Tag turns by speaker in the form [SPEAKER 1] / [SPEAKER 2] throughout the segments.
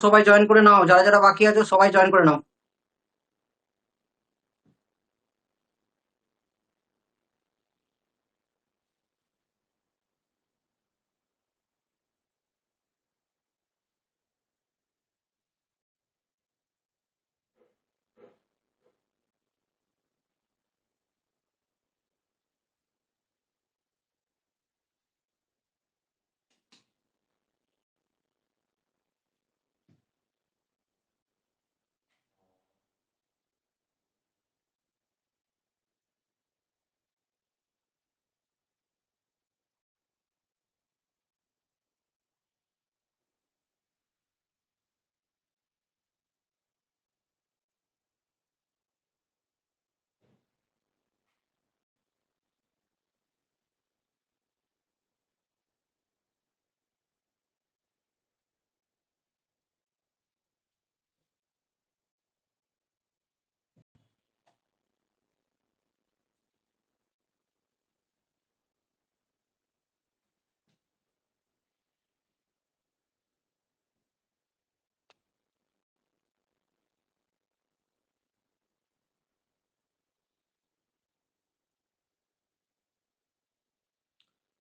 [SPEAKER 1] সবাই জয়েন করে নাও, যারা যারা বাকি আছো সবাই জয়েন করে নাও।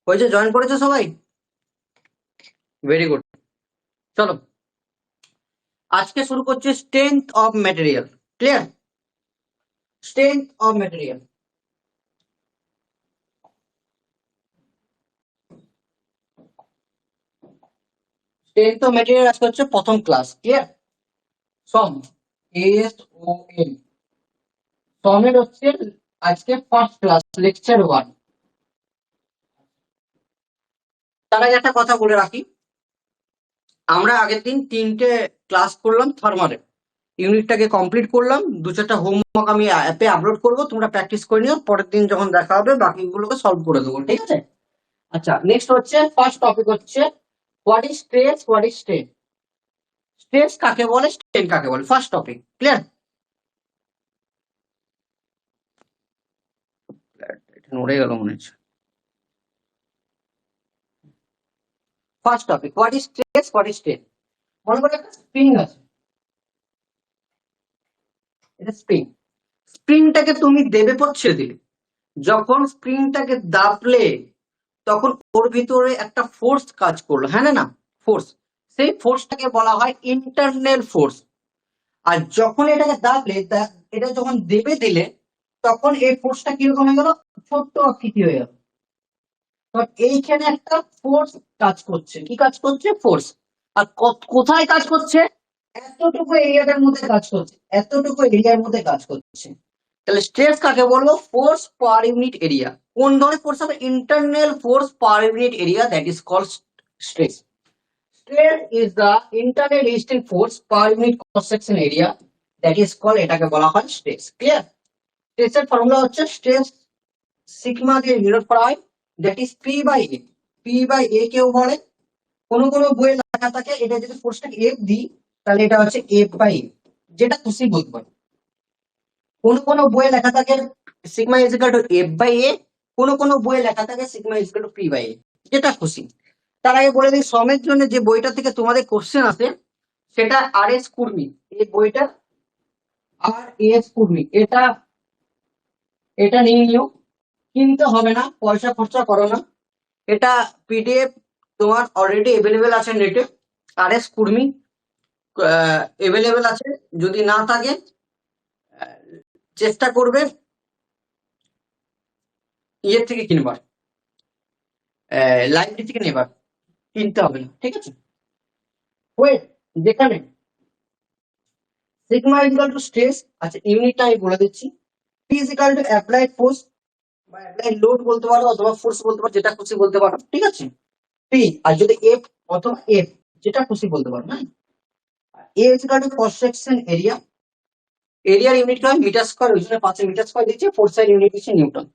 [SPEAKER 1] ওই যে জয়েন করেছো সবাই, ভেরি গুড। চলো আজকে শুরু করছি strength of material. Clear? Strength of material. Strength of material আজকে হচ্ছে প্রথম ক্লাস। ক্লিয়ার? সম, এস ও এম, সমের হচ্ছে আজকে ফার্স্ট ক্লাস, লেকচার 1। তার আগে একটা কথা বলে রাখি, আমরা আগের দিন 3টে ক্লাস করলাম থার্মালের, ইউনিটটাকে কমপ্লিট করলাম। 2-4টা হোমওয়ার্ক আমি অ্যাপে আপলোড করবো, তোমরা প্র্যাকটিস করে নিও, পরের দিন যখন দেখা হবে বাকিগুলোকে সলভ করে দেবো। ঠিক আছে? আচ্ছা, নেক্সট হচ্ছে ফার্স্ট টপিক হচ্ছে what is stress, what is strain. Stress কাকে বলে, স্ট্রেন কাকে বলে, ফার্স্ট টপিক। ক্লিয়ার? এটা নড়ে গেল মনে হচ্ছে। First topic what is stress, what is strain. মনে করো একটা স্প্রিং আছে, এটা স্প্রিং। স্প্রিংটাকে তুমি দেবে পর ছেড়ে দিলে, যখন স্প্রিংটাকে দাবলে তখন ওর ভিতরে একটা ফোর্স কাজ করলো, হ্যাঁ না না, ফোর্স। সেই ফোর্সটাকে বলা হয় ইন্টারনাল ফোর্স। আর যখন এটাকে দাবলে, এটা যখন দেবে দিলে তখন এই ফোর্সটা কিরকম হয়ে গেল, ছোট্ট আকৃতি হয়ে গেল। এইখানে একটা ফোর্স কাজ করছে। কি কাজ করছে? ফোর্স। আর কোথায় কাজ করছে? এতটুকু এরিয়াটার মধ্যে কাজ করছে, এতটুকু এরিয়ার মধ্যে কাজ করছে। তাহলে স্ট্রেস কাকে বলবো? Force per unit area. কোন ধরনের ফোর্স হবে? Internal force per unit area, that is called stress. Stress is the internal resisting force per unit cross section area, that is called, এটাকে বলা হয় স্ট্রেস। ক্লিয়ার? স্ট্রেসের formula হচ্ছে stress sigma দিয়ে denote করা হয়, that is P by A. P by A কেউ বলে, কোন কোন বইয়ে লেখা থাকে এটা যদি ফোর্সটাকে এফ দিই তাহলে এটা হচ্ছে এফ বাই এ, যেটা খুশি বলতে পারো। কোন কোন বইয়ে লেখা থাকে sigma is equal to F by A, কোন কোন বইয়ে লেখা থাকে sigma is equal to P by A, যেটা খুশি। তার আগে বলে দিই, সমের জন্য যে বইটা থেকে তোমাদের কোশ্চেন আসে সেটা আর এস কুর্মি, এই বইটা আর এস কুর্মি, এটা এটা নিয়ে নিও, কিনতে হবে না, পয়সা খরচা করো না। এটা পিডিএফ তোমার অলরেডি এভেলেবেল আছে নেটে, আর এস কুর্মি এভেলেবেল আছে। যদি না থাকে চেষ্টা করবে ইয়ের থেকে কিনবার, লাইব্রেরি থেকে নেবার, কিনতে হবে না। ঠিক আছে? ওয়েট, যেখানে সিগমা ইকুয়াল টু স্ট্রেস, আচ্ছা ইউনিটটা আমি বলে দিচ্ছি। P is equal two applied force বা অ্যাপ্লাইড লোড বলতে পারো, অথবা ফোর্স বলতে পারো, যেটা খুশি বলতে পারো। ঠিক আছে? পি, আর যদি এফ অথবা এফ, যেটা খুশি বলতে পারো। হ্যাঁ, A is equal to cross section area, এরিয়ার ইউনিট হয় মিটার স্কয়ার, ওই জন্য 5 মিটার স্কয়ার দিচ্ছে, ফোর্সের ইউনিট হচ্ছে নিউটন।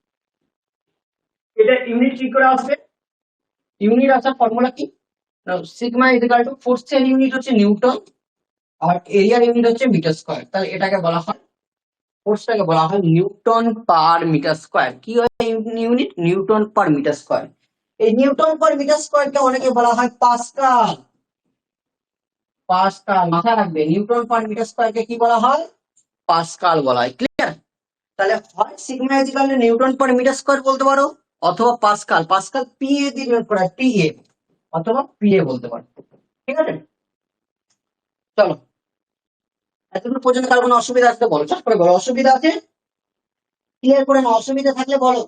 [SPEAKER 1] এটা ইউনিট কি করে আসবে? ইউনিট আসার ফর্মুলা কি? সিগমা ইজ ইকুয়াল টু ফোর্সের ইউনিট হচ্ছে নিউটন আর এরিয়ার ইউনিট হচ্ছে মিটার স্কয়ার, তাহলে এটাকে বলা হয়, ফোর্সটাকে বলা হয় নিউটন পার মিটার স্কয়ার। কি হয় unit? Newton per metre square. এই নিউটন পার মিটার স্কয়ারকে অনেকে বলা হয় পাস্কাল। পাস্কাল, মাথায় রাখবে নিউটন পার মিটার স্কয়ারকে কি বলা হয়? পাস্কাল বলা হয়। ক্লিয়ার? তাহলে হয় sigma is equal to newton per metre square বলতে পারো, অথবা পাস্কাল, পাস্কাল পিএ দিয়ে ডিনোট করা হয়, পিএ অথবা পিএ বলতে পারো। ঠিক আছে, চলো এতটুকু পর্যন্ত কার কোনো অসুবিধা আছে বলো, চট করে বলো অসুবিধা আছে, ক্লিয়ার করে না, অসুবিধা থাকলে বলো।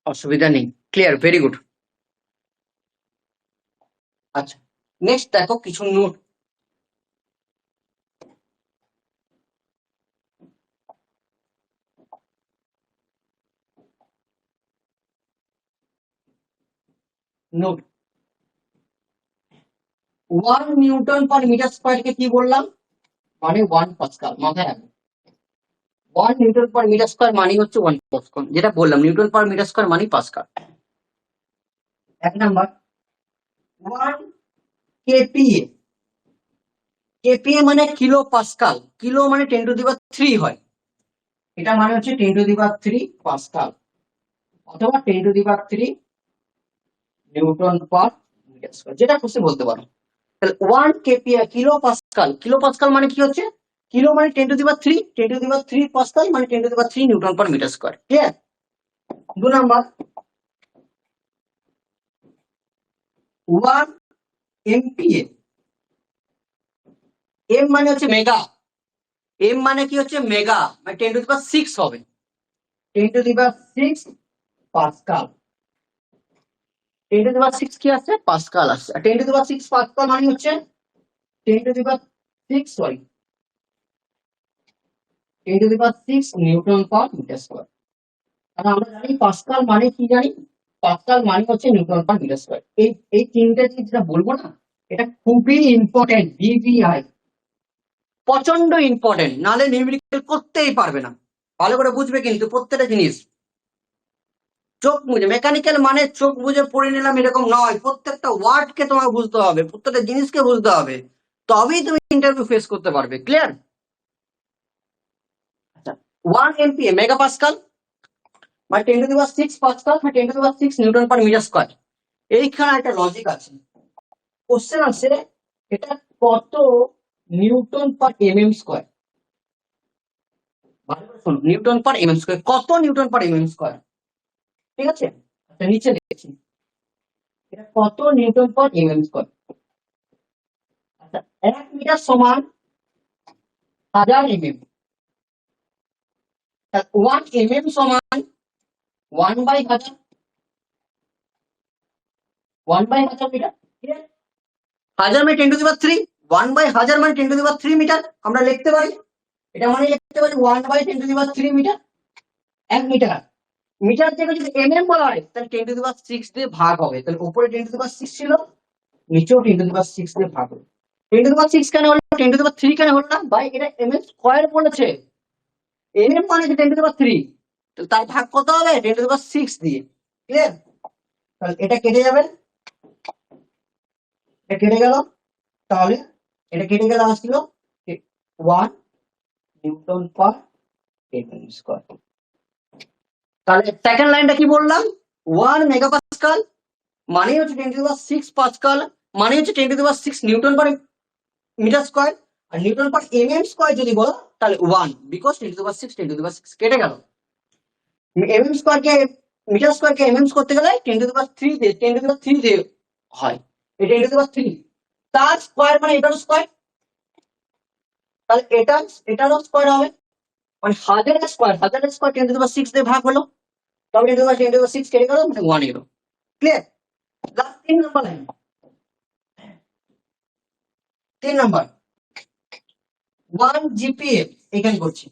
[SPEAKER 1] অসুবিধা নেই, ক্লিয়ার, ভেরি গুড। আচ্ছা, নেক্সট দেখো কিছু note. Note, 1 newton per metre স্কয়ারকে কি বললাম? মানে 1 পাস্কাল, মাথায় রাখবে। 1 নিউটন পার মিটার স্কয়ার মানে হচ্ছে 1 পাস্কাল, যেটা বললাম নিউটন পার মিটার স্কয়ার মানে পাস্কাল। এক নাম্বার, 1 কেপিএ, কেপিএ মানে কিলো পাস্কাল, কিলো মানে 10⁻³ হয়, এটা মানে হচ্ছে 10⁻³ পাস্কাল অথবা 10⁻³ নিউটন পার মিটার স্কয়ার, যেটা খুশি বলতে পারো। তাহলে 1 kPa kilo Pascal, kilo Pascal মানে কি হচ্ছে? কিলো মানে 10⁻³, 10⁻³ পাস্কাল মানে 10⁻³ newton per metre square. Clear? 2 number, 1 MPa, M মানে হচ্ছে মেগা, এম মানে কি হচ্ছে মেগা, মানে 10⁶ হবে, 10⁶ পাস্কাল, 10⁶ কি আসছে? পাস্কাল আসছে। আর 10⁶ পাস্কাল মানে হচ্ছে 10⁶ sorry 10⁶ newton per metre square. আর আমরা জানি পাস্কাল মানে কি জানি? পাস্কাল মানে হচ্ছে নিউটন পার মিটার স্কয়ার। এই তিনটে জিনিস যেটা বলবো না, এটা খুবই ইম্পর্টেন্ট, ভিভিআই প্রচন্ড ইম্পর্টেন্ট, নালে নিউমেরিক্যাল করতেই পারবে না। ভালো করে বুঝবে কিন্তু প্রত্যেকটা জিনিস, চোখ বুঝে, মেকানিক্যাল মানে চোখ বুঝে পড়ে নিলাম এরকম নয়, প্রত্যেকটা ওয়ার্ডকে তোমাকে বুঝতে হবে, প্রত্যেকটা জিনিসকে বুঝতে হবে, তবেই তুমি ইন্টারভিউ ফেস করতে পারবে। ক্লিয়ার? আচ্ছা, 1 এমপিএ মেগা পাস্কাল মানে 10⁶ পাস্কাল মানে 10⁶ নিউটন পার মিটার স্কয়ার। এইখানে একটা লজিক আছে, কোশ্চেন আছে এটা কত নিউটন পার এমএম স্কয়ার। ভালো করে শোনো, নিউটন পার এমএম স্কয়ার, কত নিউটন পার এমএম স্কয়ার। ঠিক আছে, আচ্ছা নিচে দেখছি এটা কত নিউটন পার এমএম স্কয়ার। আচ্ছা, 1 মিটার সমান 1000 এমএম, 1 এমএম সমান 1/1000, 1/1000 মিটার। ঠিক আছে, 1000 মানে 10⁻³, 1/1000 মানে 10⁻³ মিটার আমরা লিখতে পারি। এটা মানে লিখতে পারি 1/10⁻³ মিটার। 1 মিটার, মিটার থেকে যদি এমএম বলা হয় তাহলে 10⁶ দিয়ে ভাগ হবে, তাহলে উপরে 10⁶ ছিল, নিচেও 10⁶ দিয়ে ভাগ হবে। 10⁶ কেন হলো, 10⁻³ কেন হলো না ভাই? এটা এমএম স্কয়ার বলেছে, এমএম মানে 10⁻³, তার ভাগ কত হবে? 10⁶ দিয়ে। ক্লিয়ার? তাহলে এটা কেটে যাবে, এটা কেটে গেল, তাহলে এটা কেটে গেলে আসছিল 1 নিউটন পার এমএম স্কয়ার। তাহলে সেকেন্ড লাইনটা কি বললাম? 1 মেগাপাস্কাল মানে হচ্ছে 10⁶ পাস্কাল মানে হচ্ছে 10⁶ নিউটন পার মিটার স্কয়ার। আর নিউটন পার এমএম স্কয়ার যদি বলো তাহলে 1, বিকজ 10⁶ কেটে গেল। এমএম স্কয়ারকে মিটার স্কয়ারকে এমএম করতে গেলে 10⁻³ দিয়ে হয়, এটা 10⁻³ তার স্কয়ার মানে এটার স্কয়ার, তাহলে এটারও স্কয়ার হবে, মানে 1000 স্কয়ার, 1000 স্কয়ার 10⁶ দিয়ে ভাগ হলো, তবে 10⁻⁶ কেটে গেল, মানে 1 এলো। ক্লিয়ার? লাস্ট 3 নম্বর লাইন, 3 নম্বর 1 জিপিএ, এখানে করছি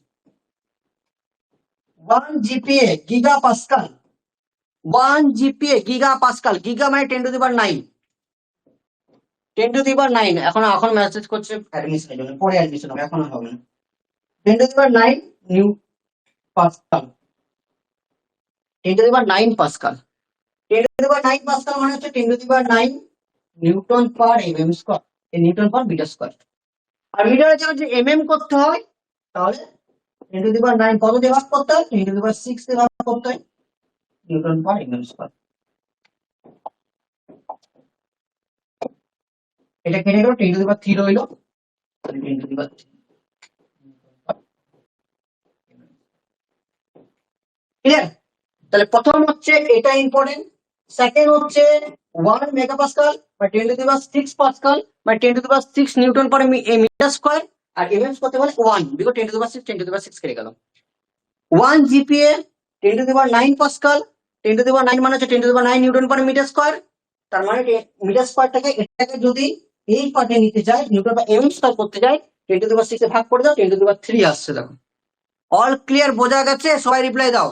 [SPEAKER 1] 1 GPA giga Pascal 1 GPa giga Pascal, giga মানে 10⁹ 10⁹ এখন এখন মেসেজ করছে অ্যাডমিশনের জন্য, পরে অ্যাডমিশন হবে, এখন হবে না। 10⁹ নিউ পাস্কাল, 10⁹ পাস্কাল, 10⁹ পাস্কাল মানে হচ্ছে 10⁹ newton per MM square, newton per metre square. আর মিটারের জন্য যে এমএম করতে হয়, তাহলে 10⁹ কত দিয়ে ভাগ করতে হয়, 10⁶ দিয়ে ভাগ করতে হয়, নিউটন পার এমএম স্কয়ার। এটা কেটে গেল, 10⁻³ রইলো, 10⁻³ ক্লিয়ার। তাহলে প্রথম হচ্ছে এটা ইম্পর্টেন্ট, সেকেন্ড হচ্ছে 1 মেগাপাস্কাল বা 10⁶ পাস্কাল বা 10⁶ নিউটন পার মিটার স্কয়ার, আর এমএম করতে বলে 1 বিকজ 10⁶ 10⁶ কেটে গেল। 1 জিপিএ 10⁹ পাস্কাল, 10⁹ মানে হচ্ছে 10⁹ নিউটন পার মিটার স্কয়ার। তার মানে মিটার স্কয়ারটাকে এটাকে যদি এই পার্টে নিতে চাই, নিউটন পার এমএম স্কয়ার করতে যাই, 10⁶ এ ভাগ করে দাও, 10⁻³ আসছে। দেখো অল ক্লিয়ার, বোঝা গেছে? সবাই রিপ্লাই দাও,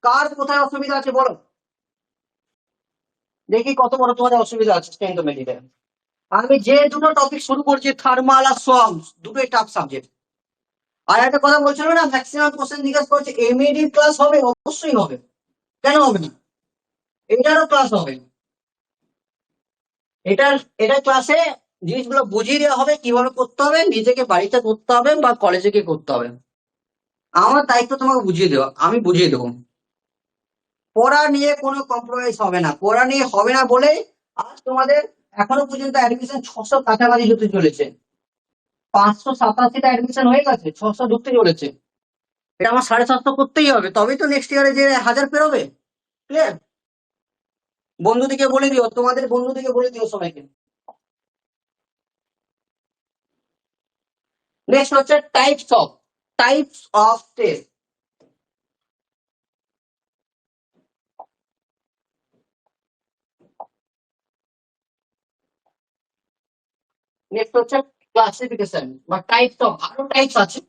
[SPEAKER 1] কার কোথায় অসুবিধা আছে বলো, দেখি কত বড় তোমাদের অসুবিধা আছে স্টেনোমেট্রিতে। আমি যে দুটো টপিক শুরু করছি, থার্মাল আর সোয়ামস, দুটোই টাফ সাবজেক্ট। আর একটা কথা বলছিল না, ম্যাক্সিমাম কোশ্চেন জিজ্ঞাসা করছে এমএডি ক্লাস হবে, অবশ্যই হবে, কেন হবে না, এটারও ক্লাস হবে। এটা ক্লাসে জিনিসগুলো বুঝিয়ে দেওয়া হবে, কিভাবে করতে হবে, নিজেকে বাড়িতে করতে হবে বা কলেজে গিয়ে করতে হবে। আমার দায়িত্ব তোমাকে বুঝিয়ে দেওয়া, আমি বুঝিয়ে দেবো। পড়া নিয়ে কোনো কম্প্রোমাইজ হবে না, পড়া নিয়ে হবে না বলে আজ তোমাদের এখনো পর্যন্ত অ্যাডমিশন 600 কাছাকাছি হতে চলেছে, 587টা অ্যাডমিশন হয়ে গেছে, 600 ঢুকতে চলেছে। এটা আমার 750 করতেই হবে, তবেই তো নেক্সট ইয়ারে যে 1000 পেরোবে। ক্লিয়ার? বন্ধুদিকে বলে দিও, তোমাদের বন্ধুদিকে বলে দিও সবাইকে। নেক্সট হচ্ছে টাইপস অফ টেস্ট। নেক্সট হচ্ছে ক্লাসিফিকেশন বা টাইপস অফ, আরো টাইপস আছে।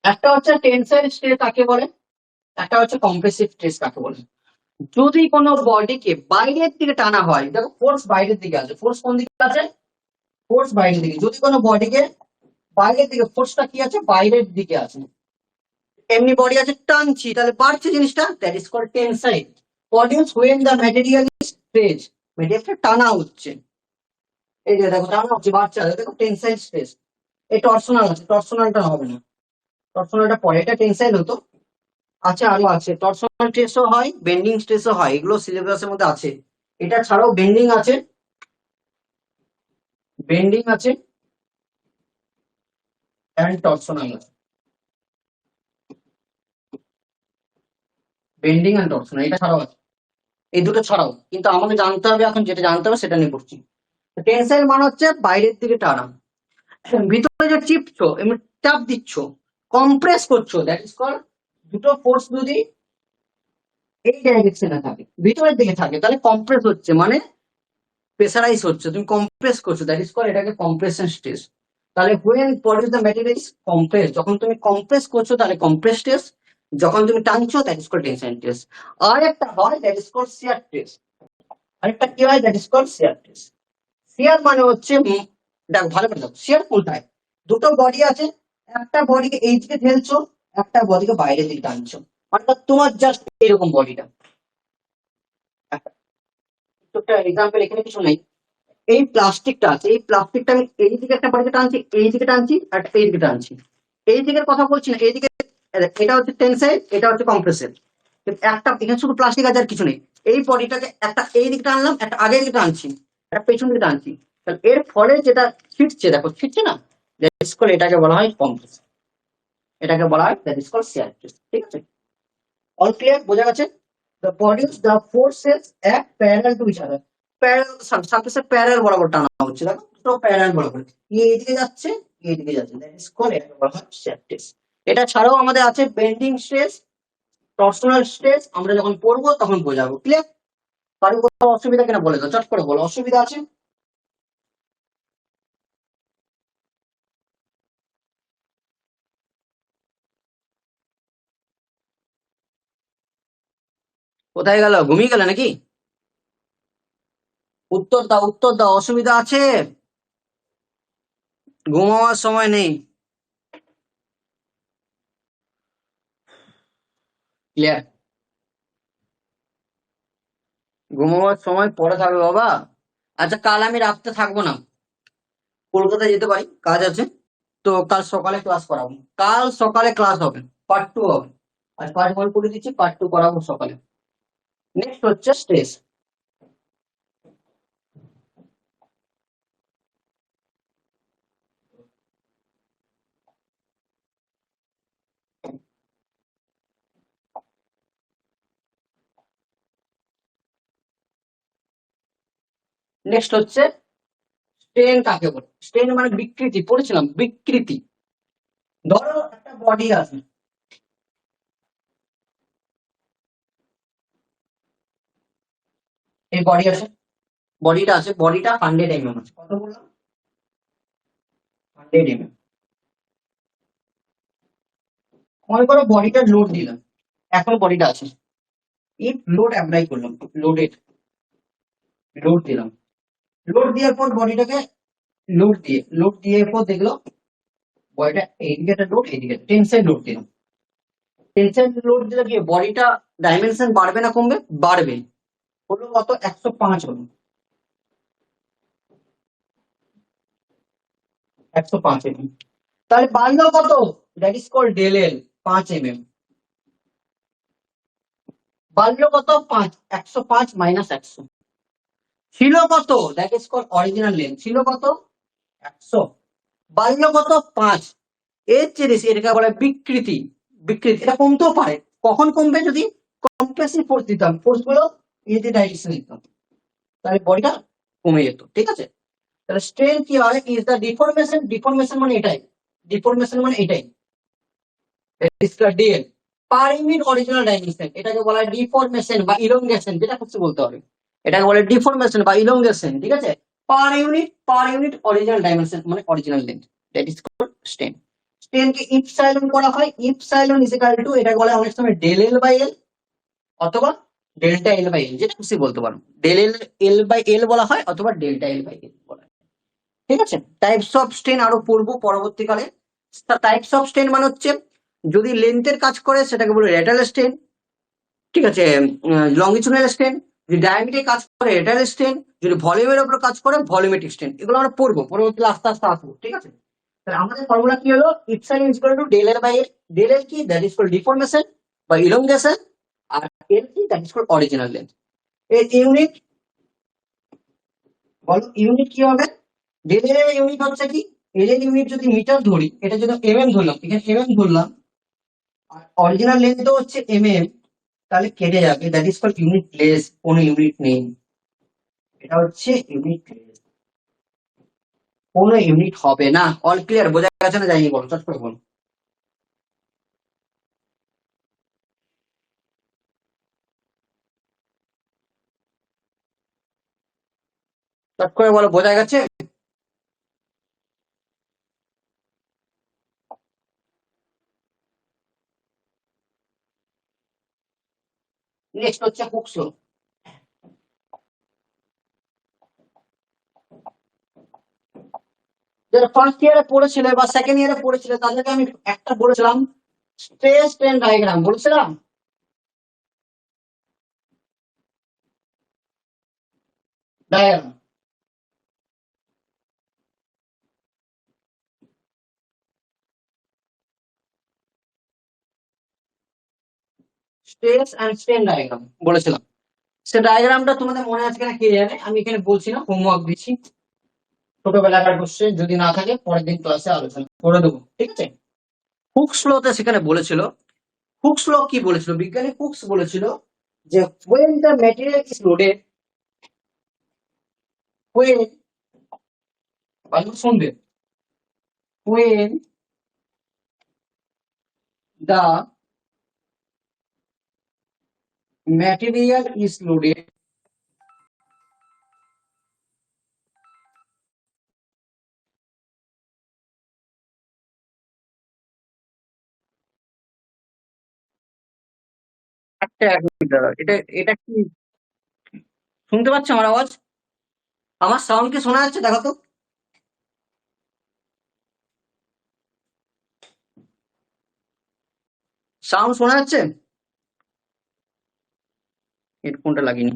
[SPEAKER 1] একটা হচ্ছে টেনসাইল স্ট্রেস কাকে বলে, একটা হচ্ছে কম্প্রেসিভ স্ট্রেস কাকে বলে। যদি কোনো বডিকে বাইরের দিকে টানা হয়, দেখো ফোর্স বাইরের দিকে আছে, ফোর্স কোন দিকে আছে, ফোর্স বাইরের দিকে। যদি কোনো বডিকে বাইরের দিকে, ফোর্সটা কি আছে, বাইরের দিকে আছে, এমনি বডি আছে টানছি, তাহলে বাড়ছে জিনিসটা, that is called tensile. Produce when the material is stretch, ম্যাটেরিয়ালটা টানা হচ্ছে, এই যে দেখো টানা হচ্ছে, বাড়ছে, দেখো টেনসাইল স্ট্রেস। এই টর্সনাল আছে, টর্সনালটা হবে না, টর্সনালটা পরে, এটা টেনসাইল হতো। আচ্ছা আরো আছে, টর্সনাল স্ট্রেসও হয়, বেন্ডিং স্ট্রেসও হয়, এগুলো সিলেবাসের মধ্যে আছে। এটা ছাড়াও বেন্ডিং আছে, বেন্ডিং আছে এন্ড টর্সনাল আছে, বেন্ডিং এন্ড টর্সনাল, এটা ছাড়াও আছে, এই দুটো ছাড়াও। কিন্তু আমাকে জানতে হবে, এখন যেটা জানতে হবে সেটা নিয়ে পড়ছি। টেনসাইল মানে হচ্ছে বাইরের দিকে টানা, ভিতরে যে চিপছো, এমনি চাপ দিচ্ছ, কম্প্রেস করছো, দ্যাট ইজ কল। দুটো ফোর্স যদি এই ডাইরেকশনে থাকে, ভিতরের দিকে থাকে, তাহলে কম্প্রেস হচ্ছে, মানে প্রেসারাইজ হচ্ছে, তুমি কম্প্রেস করছো, দ্যাট ইজ কল, এটাকে কম্প্রেশন স্ট্রেস। তাহলে when produce the material is compress, যখন তুমি কম্প্রেস করছো তাহলে কম্প্রেস স্ট্রেস, যখন তুমি টানছো that is call tension stress. আর একটা হয় that is call shear stress, আরেকটা কি হয় that is call shear stress. Shear মানে হচ্ছে দেখো ভালো করে দেখো, শিয়ার কোনটায়, দুটো বডি আছে, একটা বডিকে এই দিকে ঠেলছো, একটা বডিকে বাইরের দিকে টানছো, অর্থাৎ তোমার জাস্ট এরকম বডিটা, একটা এক্সাম্পল, এখানে কিছু নেই, এই প্লাস্টিকটা আছে, এই প্লাস্টিকটা আমি এই দিকে একটা বডিকে টানছি, এই দিকে টানছি, আর এই দিকে টানছি, এই দিকের কথা বলছি না, এই দিকে, এটা হচ্ছে টেনসাইল, এটা হচ্ছে কম্প্রেসিভ। একটা এখানে শুধু প্লাস্টিক আছে আর কিছু নেই, এই বডিটাকে একটা এই দিকে টানলাম, একটা আগের দিকে টানছি, একটা পেছন দিকে টানছি, তাহলে এর ফলে যেটা ছিটছে, দেখো ছিটছে না, দ্যাট ইজ কল্ড, এটাকে বলা হয় কম্প্রেসিভ, এটাকে বলা হয় that is called shear stress. ঠিক আছে, অল ক্লিয়ার, বোঝা গেছে? The bodies, the forces act parallel to each other. Parallel সারফেসে প্যারাল বরাবর টানা হচ্ছে, দেখো দুটো প্যারাল বরাবর, এইদিকে যাচ্ছে, এইদিকে যাচ্ছে, দ্যাট ইজ কল্ড, এটা বলা হয় শিয়ার স্ট্রেস। এটা ছাড়াও আমাদের আছে বেন্ডিং স্ট্রেস, টর্সনাল স্ট্রেস, আমরা যখন পড়বো তখন বোঝাবো। ক্লিয়ার? কারো কোথাও অসুবিধা কিনা বলে দাও, চট করে বলো, অসুবিধা আছে? কোথায় গেল, ঘুমিয়ে গেল নাকি? উত্তর দাও, উত্তর দাও, অসুবিধা আছে? ঘুমাবার সময় নেই। ক্লিয়ার? ঘুমাবার সময় পরে থাকবে বাবা। আচ্ছা, কাল আমি রাত্রে থাকবো না, কলকাতা যেতে পারি, কাজ আছে। তো কাল সকালে ক্লাস করাবো, কাল সকালে ক্লাস হবে, পার্ট টু হবে। আর পার্ট ওয়ান করে দিচ্ছি, পার্ট টু করাবো সকালে। নেক্সট হচ্ছে স্ট্রেস। নেক্সট হচ্ছে স্ট্রেন কাকে বলে। স্ট্রেন মানে বিকৃতি, পড়েছিলাম বিকৃতি। ধরো একটা বডি আছে, এই বডি আছে, বডিটা আছে, বডিটা 100 mm আছে, কত বললাম? 100 mm। মনে করো বডিটা লোড দিলাম, এখন বডিটা আছে, ইফ লোড অ্যাপ্লাই করলাম, লোডেড, লোড দিলাম, লোড দেওয়ার পর বডিটাকে, লোড দিয়ে পর দেখলো বডিটা এইদিকে একটা লোড, এইদিকে টেনশন লোড দিলাম। টেনশন লোড দিলে কি বডিটা ডাইমেনশন বাড়বে না কমবে? বাড়বে। হলো কত, 105 হলো, 105 mm। তাহলে বাড়লো কত? That is called del L, 5 mm। বাড়লো কত? 5, 105 মাইনাস 100। ছিল কত? That is called original length, ছিল কত? 100। বাড়লো কত? 5। এর চেয়ে বেশি এটাকে বলে বিকৃতি। বিকৃতি এটা কমতেও পারে, কখন কমবে? যদি কম্প্রেসিভ ফোর্স দিতাম, ফোর্স গুলো ইজি ডাইরেকশন দিতাম, তাহলে বডিটা কমে যেত, ঠিক আছে? তাহলে স্ট্রেন কি হয়? ইজ দ্য ডিফরমেশন, ডিফরমেশন মানে এটাই, ডিফরমেশন মানে এটাই, ডিএল পার ইউনিট অরিজিনাল ডাইমেনশন, এটাকে বলা হয় ডিফরমেশন বা ইলংগেশন, যেটা কিছু বলতে হবে। এটাকে বলে ডিফরমেশন বা ইলংগেশন, ঠিক আছে? পার ইউনিট অরিজিনাল ডাইমেনশন মানে original length, that is called strain. Strain কে ইপসাইলন করা হয়, ইপসাইলন ইজ ইকুয়াল টু, এটা বলে অনেক সময় ডেল এল বাই এল, অথবা ডেল্টা এল বাই এল, যেটা খুশি বলতে পারো। ডেল এল, এল বাই এল বলা হয়, অথবা ডেল্টা এল বাই এল বলা হয়, ঠিক আছে? টাইপস অফ স্ট্রেন আরো পড়বো পরবর্তীকালে। টাইপস অফ স্ট্রেন মানে হচ্ছে, যদি লেন্থের কাজ করে সেটাকে বলে রেটাল স্ট্রেন, ঠিক আছে? লঙ্গিচুডাল স্ট্রেন। যদি ডায়ামিটারে কাজ করে রেটাল স্ট্রেন, যদি ভলিউমের উপর কাজ করে ভলিউমেট্রিক স্ট্রেন। এগুলো আমরা পড়বো পরবর্তীকালে, আস্তে আস্তে আসবো, ঠিক আছে? তাহলে আমাদের ফর্মুলা কি হলো? Epsilon is equal to del L by L. Del L কি? দ্যাট ইজ কল্ড ডিফরমেশন বা ইলংগেশন। আর এল কি? That is called original length. এর ইউনিট বলো, ইউনিট কি হবে? ডেল এর ইউনিট হচ্ছে কি? এল এর ইউনিট যদি মিটার ধরি, এটা যদি ধরলাম, এখানে ধরলাম, আর অরিজিনাল লেন্থ হচ্ছে তাহলে কেটে যাবে, that is called unitless, কোনো ইউনিট নেই, এটা হচ্ছে ইউনিট প্লেস, কোনো ইউনিট হবে না। All clear? বোঝা গেছে না যায়নি? বলো, চট করে বলো, চট করে বলো, বোঝা গেছে? নেক্সট হচ্ছে হুকস ল। যারা ফার্স্ট ইয়ারে পড়েছিল বা সেকেন্ড ইয়ারে পড়েছিল তাদেরকে আমি একটা বলেছিলাম, স্ট্রেস স্ট্রেন ডায়াগ্রাম বলেছিলাম। Diagram, stress and strain diagram বলেছিলাম। সে ডায়াগ্রামটা তোমাদের মনে আছে কিনা কে জানে, আমি এখানে বলছি না, হোমওয়ার্ক দিচ্ছি, ছোটবেলাকার কোশ্চেন, যদি না থাকে পরের দিন ক্লাসে আলোচনা করে দেবো, ঠিক আছে? হুকস লতে সেখানে বলেছিল, হুকস ল কি বলেছিল? বিজ্ঞানী হুকস বলেছিল যে when the material is loaded, when, ভালো শুনবে, when the material is loaded, আচ্ছা, এক মিনিট দাঁড়া, এটা এটা কি শুনতে পাচ্ছ আমার আওয়াজ? আমার সাউন্ড কি শোনা যাচ্ছে দেখো তো? সাউন্ড শোনা যাচ্ছে? হেডফোনটা লাগিনি।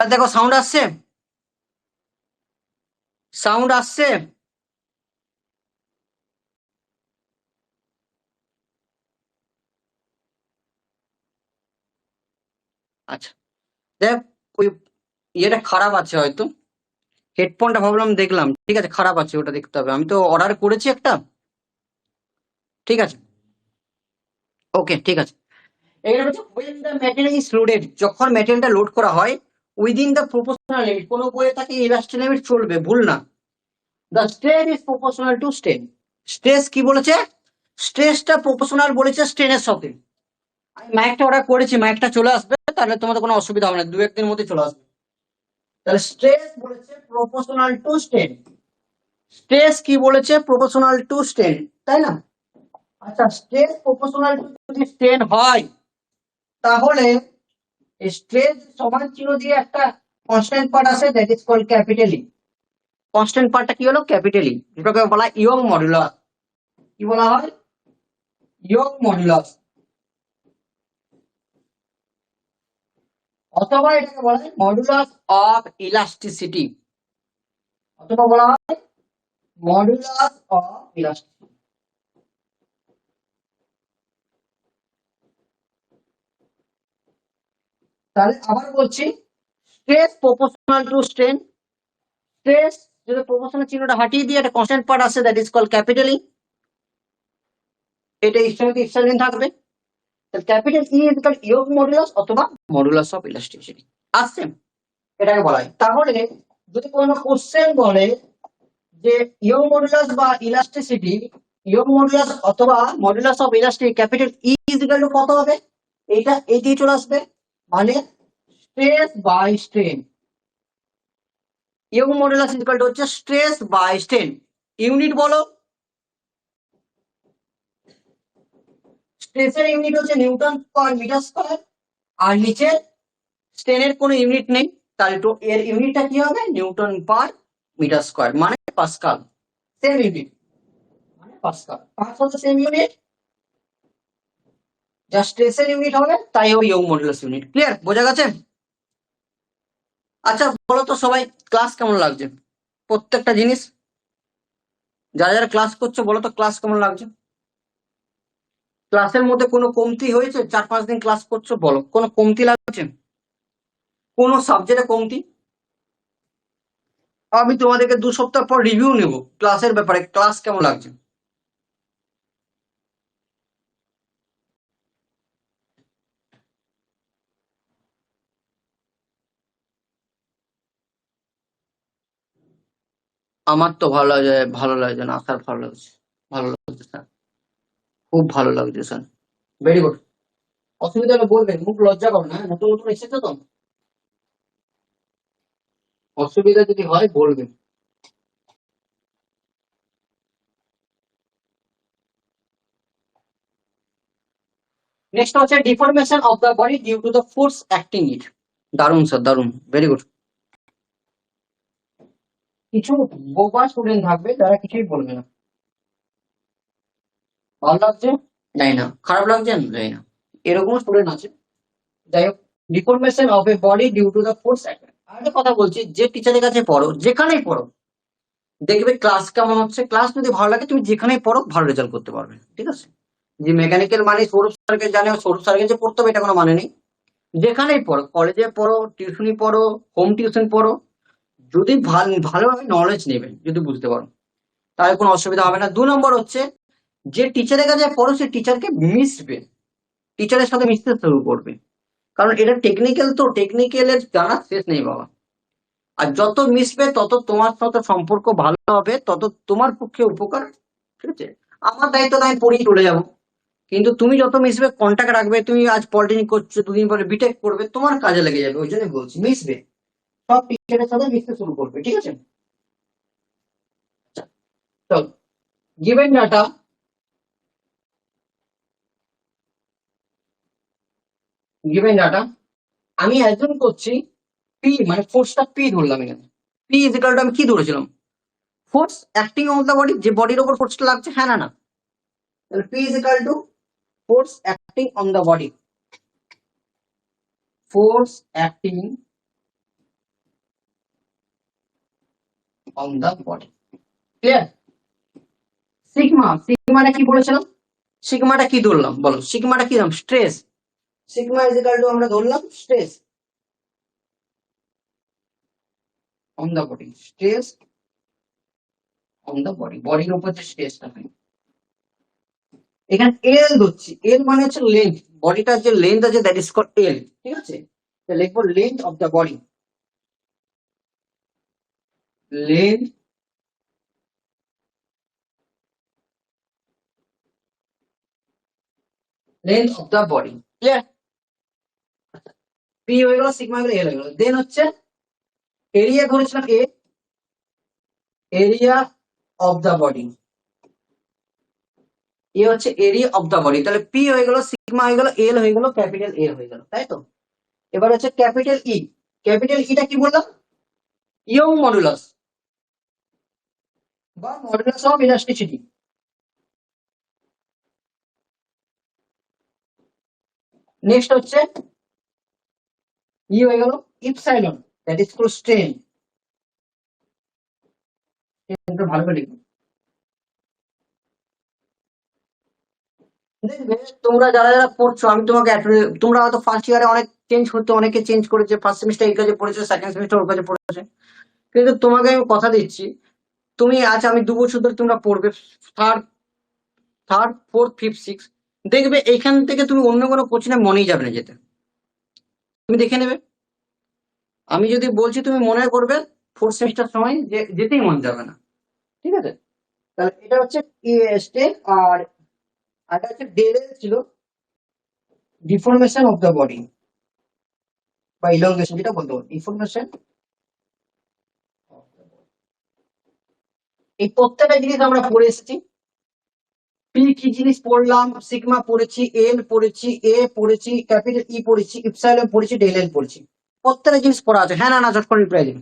[SPEAKER 1] আর দেখো সাউন্ড আসছে? সাউন্ড আসছে? আচ্ছা, দেখ, ওই ইয়েটা খারাপ আছে হয়তো। হেডফোনটা ভাবলাম দেখলাম, ঠিক আছে, খারাপ আছে, ওটা দেখতে হবে। আমি তো অর্ডার করেছি একটা। ঠিক আছে, ওকে, ঠিক আছে। এখানে হচ্ছে when the material is loaded, যখন ম্যাটেরিয়ালটা লোড করা হয় উইদিন দ্য প্রপোর্শনাল লিমিট, কোনো বইয়ে থাকে ইলাস্টিক লিমিট চলবে, ভুল না। The strain is proportional to strain. Stress কি বলেছে? স্ট্রেসটা প্রপোর্শনাল বলেছে স্ট্রেনের সাথে। আমি মাইকটা অর্ডার করেছি, মাইকটা চলে আসবে, তাহলে তোমাদের কোনো অসুবিধা হবে না, দু একদিনের মধ্যে চলে আসবে। তাহলে স্ট্রেস বলেছে প্রপোর্শনাল টু স্ট্রেন। স্ট্রেস কি বলেছে? প্রপোর্শনাল টু স্ট্রেন, তাই না? আচ্ছা, স্ট্রেস প্রপোর্শনাল টু যদি স্ট্রেন হয়, তাহলে স্ট্রেস সমান চিহ্ন দিয়ে একটা কনস্ট্যান্ট পার্ট আছে, that is called capital E. Constant পার্টটা কি হলো? ক্যাপিটাল ই, যেটাকে বলা হয় ইয়ং মডুলাস। কি বলা হয়? Young modulus. অথবা এটাকে বলা হয় মডুলাস অফ ইলাস্টিসিটি, অথবা বলা হয় মডুলাস অফ ইলাস্টিসিটি। তাহলে আবার বলছি, stress proportional to strain. Stress যদি প্রপোর্শনাল চিহ্নটা হাটিয়ে দিয়ে একটা কনস্ট্যান্ট পার্ট আছে, that is called capital E. এটা ইস্টার্ন থাকবে। Capital E is equal Young modulus অথবা মডুলাস অফ ইলাস্টিসিটি। আসছে? এটাকে বলা হয়। তাহলে যদি কোনো কোশ্চেন বলে যে ইয়ং মডুলাস বা ইলাস্টিসিটি, ইয়ং মডুলাস অথবা modulus of elasticity capital E is equal to কত হবে? এটা এই দিয়ে চলে আসবে, মানে stress by strain. Young modulus is equal to হচ্ছে স্ট্রেস বাই স্ট্রেন। ইউনিট বলো। স্ট্রেসের ইউনিট হচ্ছে নিউটন পার মিটার স্কয়ার, আর নিচে স্ট্রেনের কোনো ইউনিট নেই, তাহলে তো এর ইউনিটটা কি হবে? নিউটন পার মিটার স্কোয়ার মানে পাস্কাল, সেম ইউনিট মানে পাস্কাল। পাস্কাল সেম ইউনিট, যা স্ট্রেসের ইউনিট হবে তাই ওর ইয়ং মডুলাস ইউনিট। ক্লিয়ার? বোঝা গেছে? আচ্ছা বলো তো সবাই, ক্লাস কেমন লাগছে? প্রত্যেকটা জিনিস যারা যারা ক্লাস করছো বলো তো ক্লাস কেমন লাগছে? ক্লাসের মধ্যে কোনো কমতি হয়েছে? 4-5 দিন ক্লাস করছো, বলো কোনো কমতি লাগছে? কোনো সাবজেক্টে কমতি? আমি তোমাদেরকে 2 সপ্তাহ পর রিভিউ নেব ক্লাসের ব্যাপারে, ক্লাস কেমন লাগছে। আমার তো ভালো লাগে, ভালো লাগছে না স্যার, ভালো লাগছে, ভালো লাগছে স্যার, খুব ভালো লাগছে স্যার। Very good. অসুবিধা হলে বলবেন, মুখ লজ্জা করো না, হ্যাঁ? নতুন নতুন এসেছো তো, অসুবিধা যদি হয় বলবেন। নেক্সট হচ্ছে deformation of the body due to the force acting it. দারুণ স্যার, দারুণ, ভেরি গুড। কিছু বোবা স্টুডেন্ট থাকবে যারা কিছুই বলবে না। ভালো লাগছে? জানি না। খারাপ লাগছে? জানি না। এরকম স্টুডেন্ট আছে। যাই হোক, deformation of a body due to the force acting. আরেকটা কথা বলছি, যে টিচারের কাছে পড়ো, যেখানেই পড়ো, দেখবে ক্লাস কেমন হচ্ছে। ক্লাস যদি ভালো লাগে তুমি যেখানেই পড়ো ভালো রেজাল্ট করতে পারবে, ঠিক আছে? যে মেকানিক্যাল মানে সৌরভ স্যারকে জানে, সৌরভ স্যারকে যে পড়তে হবে এটা কোনো মানে নেই। যেখানেই পড়ো, কলেজে পড়ো, টিউশনি পড়ো, হোম টিউশন পড়ো, যদি ভালোভাবে নলেজ নেবে, যদি বুঝতে পারো, তাহলে কোনো অসুবিধা হবে না। 2 নম্বর হচ্ছে, যে টিচারের কাছে পড়ো সে টিচারকে মিশবে, টিচারের সাথে মিশতে শুরু করবে। কারণ এটা টেকনিক্যাল, তো টেকনিক্যালের জানা শেষ নেই বাবা। আর যত মিশবে তত তোমার সাথে সম্পর্ক ভালো হবে, তত তোমার পক্ষে উপকার, ঠিক আছে? আমার দায়িত্ব তো আমি পড়িয়ে চলে যাবো, কিন্তু তুমি যত মিশবে, কন্ট্যাক্ট রাখবে, তুমি আজ পলিটেকনিক করছো, 2 দিন পরে বিটেক করবে, তোমার কাজে লেগে যাবে। ওই জন্য বলছি মিশবে, সব টিচারের সাথে মিশতে শুরু করবে, ঠিক আছে? আচ্ছা, চল, গিভেন ডাটা, গিভেন ডাটা, আমি অ্যাজুম করছি পি মানে ফোর্সটা পি ধরলাম এখানে। পি ইজ ইকাল টু, আমি কি ধরেছিলাম? Force acting on the body, যে বডির ওপর ফোর্সটা লাগছে, হ্যাঁ না না? তাহলে P is equal to force acting on the body, force acting on the body. Clear? Sigma, সিগমাটা কি বলেছিলাম? সিগমাটা কি ধরলাম বলো, সিগমাটা কি ধরলাম? Stress. Sigma is equal to আমরা ধরলাম stress on the body, stress on the body, বডির উপর যে স্ট্রেসটা হয়। এখানে এল ধরছি, এল মানে হচ্ছে লেন্থ, বডিটার যে লেন্থ আছে দ্যাট ইজ কল্ড এল, ঠিক আছে? লিখবো length of the body, length length of the body. Clear? P হয়ে গেল, সিগমা হয়ে গেল, এল হয়ে গেল। দেন হচ্ছে এরিয়া ধরেছিলাম এ, এরিয়া অফ দ্য বডি, এ হচ্ছে এরিয়া অফ দ্য বডি। তাহলে পি হয়ে গেল, সিগমা হয়ে গেল, এল হয়ে গেল, ক্যাপিটাল এল হয়ে গেল, তাই তো? এবার হচ্ছে ক্যাপিটাল ই, ক্যাপিটাল ইটা কি বললাম? ইয়ং মডুলাস বা মডুলাস অফ ইলাস্টিসিটি। নেক্সট হচ্ছে ই হয়ে গেল epsilon, that is called strain. ভালো করে লিখবো। দেখবে তোমরা যারা যারা পড়ছো, আমি তোমাকে তোমরা হয়তো ফার্স্ট ইয়ারে অনেক চেঞ্জ হতো, অনেকে চেঞ্জ করেছে, ফার্স্ট সেমিস্টার এই কাজে পড়েছে, সেকেন্ড সেমিস্টার ওর কাছে পড়েছে, কিন্তু তোমাকে আমি কথা দিচ্ছি, তুমি আজ আমি 2 বছর ধরে তোমরা পড়বে, third third fourth fifth six, দেখবে এইখান থেকে তুমি অন্য কোনো কোচিনে মনেই যাবে না যেতে, তুমি দেখে নেবে। আমি যদি বলছি তুমি মনে করবে, ফোর্থ সেমিস্টার সময় যে যেতেই মন যাবে না, ঠিক আছে? তাহলে এটা হচ্ছে স্টেপ, আর এটা হচ্ছে ডেল ছিল, ডিফরমেশন অফ দ্য বডি বা ইলংগেশন, যেটা বলতে পারো ডিফরমেশন। এই প্রত্যেকটা জিনিস আমরা পড়ে এসেছি। পি কি জিনিস পড়লাম, সিগমা পড়েছি, এল পড়েছি, এ পড়েছি, ক্যাপিটাল ই পড়েছি, ইপসাইলন পড়েছি, ডেল এল পড়েছি, প্রত্যেকটা জিনিস পড়া আছে, হ্যাঁ না না? ঝট করে রিপ্লাই দিন।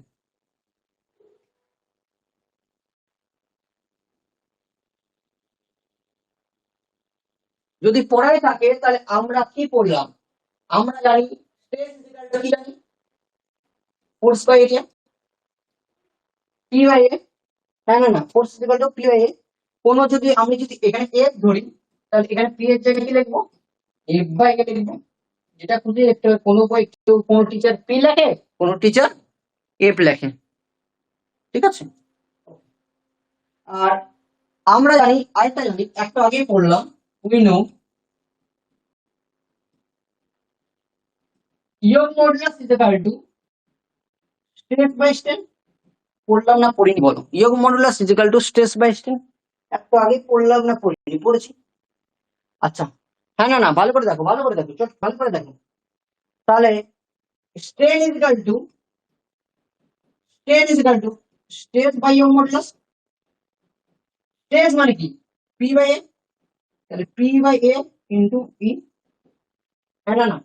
[SPEAKER 1] যদি পড়াই থাকে তাহলে আমরা কি পড়লাম? আমরা জানি স্ট্রেস ইকুয়াল টু কি জানি? Force by area, P by A. হ্যাঁ না, force equal to P by A. কোনো যদি আমি যদি এখানে এফ ধরি তাহলে এখানে পি এর জায়গায় কি লিখবো? এফ বাই এ লিখবো। যেটা খুঁজে দেখতে হবে, কোনো বই কেউ কোনো টিচার পি লেখে, কোনো টিচার এফ লেখে, ঠিক আছে? আর আমরা জানি, আরেকটা জানি, একটা আগে পড়লাম, we know Young modulus is equal to stress by strain. পড়লাম না পড়িনি বলো? Young modulus is equal to stress by strain. একটু আগে পড়লাম না পড়িনি? পড়েছি। আচ্ছা, হ্যাঁ না, ভালো করে দেখো, ভালো করে দেখো, চট ভালো করে দেখো। তাহলে strain is equal to stress by Young modulus. স্ট্রেস মানে কি? P by A. তাহলে P by A into E. হ্যাঁ না,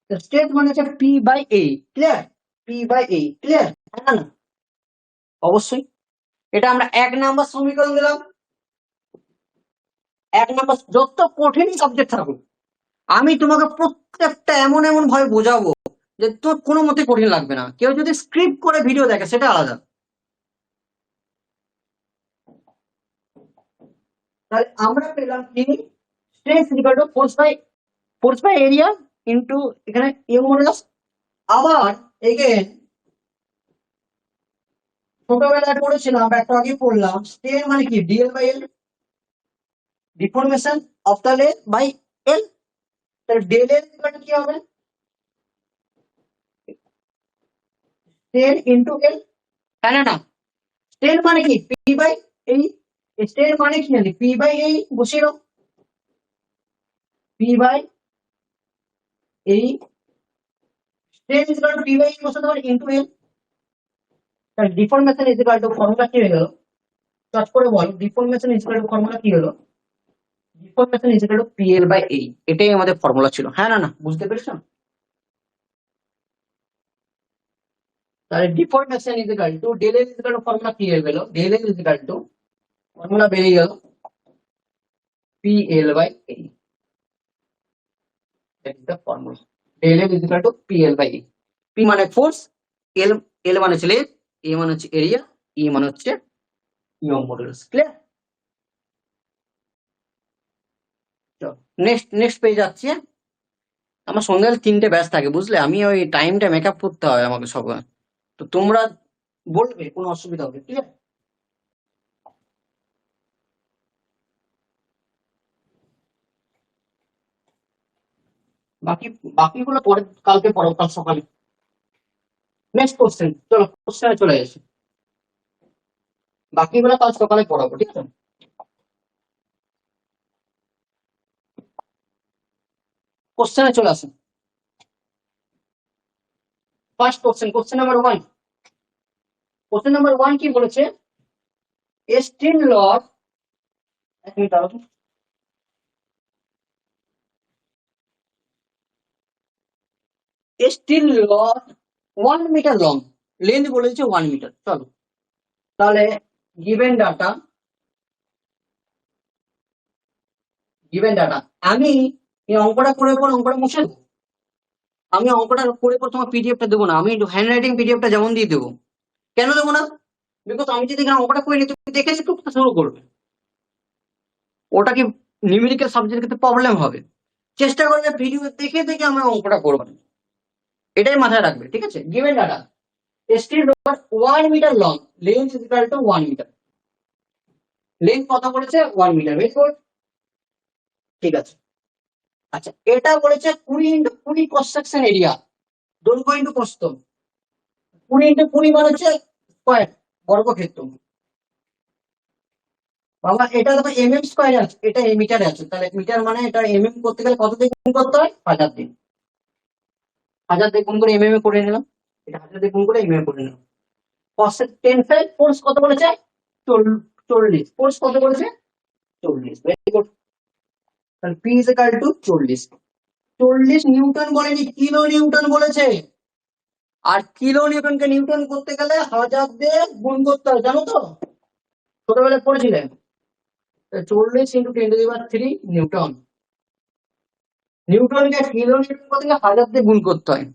[SPEAKER 1] স্ট্রেস মানে হচ্ছে P by A. Clear? P by A. Clear? হ্যাঁ না? অবশ্যই। এটা আমরা 1 নাম্বার সমীকরণ দিলাম। 1 নাম্বার, যত কঠিন সাবজেক্ট থাকুক আমি তোমাকে প্রত্যেকটা এমন এমন ভাবে বোঝাবো যে তোর কোনো মতে কঠিন লাগবে না। কেউ যদি স্ক্রিপ্ট করে ভিডিও দেখে সেটা আলাদা। তাহলে আমরা পেলাম কি? Stress equal to force by area into এখানে ইউ মডুলাস। আবার এগেন ছোটবেলায় পড়েছিলাম, আমরা একটু আগে পড়লাম, স্ট্রেন মানে কি? DL by L, deformation of the length by L. তাহলে ডেল এল কি হবে? Strain into L. হ্যাঁ না, স্ট্রেন মানে কি? P by A. স্ট্রেন মানে কি জানি? P by A. বসিয়ে দাও, P by A. Strain is equal to P by A বসাতে পারি ইনটু এল। তাহলে deformation is equal to formula কি হয়ে গেল? চট করে বল, deformation is equal to formula কি হলো? Deformation is equal to P L by A. এটাই আমাদের ফর্মুলা ছিল। হ্যাঁ না, বুঝতে পেরেছো? তাহলে deformation is equal to del L is equal to formula কি হয়ে গেল? Del L is equal to formula বেরিয়ে গেল P L by E. That is the formula. Del L is equal to P L by E. P মানে force, L L মানে হচ্ছে length, এ মানে হচ্ছে এরিয়া, ই মানে হচ্ছে young modulus. Clear? Next next page যাচ্ছি। আমার সন্ধ্যাবেলা 3টে ব্যাচ থাকে, বুঝলে? আমি ওই টাইমটা মেকআপ করতে হয় আমাকে সব। তো তোমরা বলবে কোনো অসুবিধা হবে? ঠিক আছে? বাকি বাকিগুলো পরে, কালকে পড়ো, কাল সকালে। নেক্সট কোশ্চেন, চলো কোশ্চেনে চলে গেছে। বাকিগুলো কাল সকালে পড়াবো, ঠিক আছে? কোশ্চেনে চলে আসুন। First question, question number 1। Question number 1 কি বলেছে? স্টিল রড, এক মিনিট দাঁড়াও তো। Steel rod 1 metre long, length বলেছে 1 মিটার। চলো তাহলে গিভেন ডাটা, আমি এই অঙ্কটা করে পর অঙ্কটা মুছে দেবো। আমি অঙ্কটা করে পর তোমার পিডিএফটা দেবো না, আমি হ্যান্ড রাইটিং পিডিএফটা যেমন দিয়ে দেবো। কেন দেবো না? বিকজ আমি যদি এখানে অঙ্কটা করে নিই, তুমি দেখে একটু শুরু করবে, ওটা কি নিউমেরিক্যাল সাবজেক্টের ক্ষেত্রে প্রবলেম হবে। চেষ্টা করবে ভিডিও দেখে দেখে আমরা অঙ্কটা করবো, এটাই মাথায় রাখবে, ঠিক আছে? Given data, steel rod 1 metre long, length is equal to 1 metre. Length কত বলেছে? 1 মিটার। ভেরি গুড, ঠিক আছে। আচ্ছা, এটা বলেছে 20 ইন্টু 20 ক্রস সেকশন এরিয়া, দৈর্ঘ্য ইন্টু প্রস্থ। 20 ইন্টু 20 মানে হচ্ছে স্কয়ার, বর্গক্ষেত্র। বাবা এটা তো এমএম স্কয়ারে আছে, এটা মিটারে আছে। তাহলে মিটার মানে এটা এমএম করতে গেলে কত দিয়ে গুণ করতে হয়? 1000 দিয়ে। 1000 দিয়ে গুণ করে এমএম এ করে নিলাম। এটা 1000 দিয়ে গুণ করে এমএম করে নিলাম। কসেক টেনসাইল ফোর্স কত বলেছে? 40। ফোর্স কত বলেছে? 40। Very good. তাহলে P is equal to 40। 40 newton বলেনি, কিলো নিউটন বলেছে। আর কিলো নিউটনকে নিউটন করতে গেলে 1000 দিয়ে গুণ করতে হয়, জানো তো? ছোটবেলায় পড়েছিলেন। 40 into 10 to the power 3 newton. নিউটনকে কিলো নিউটন করতে গেলে 1000 দিয়ে গুণ করতে হয়।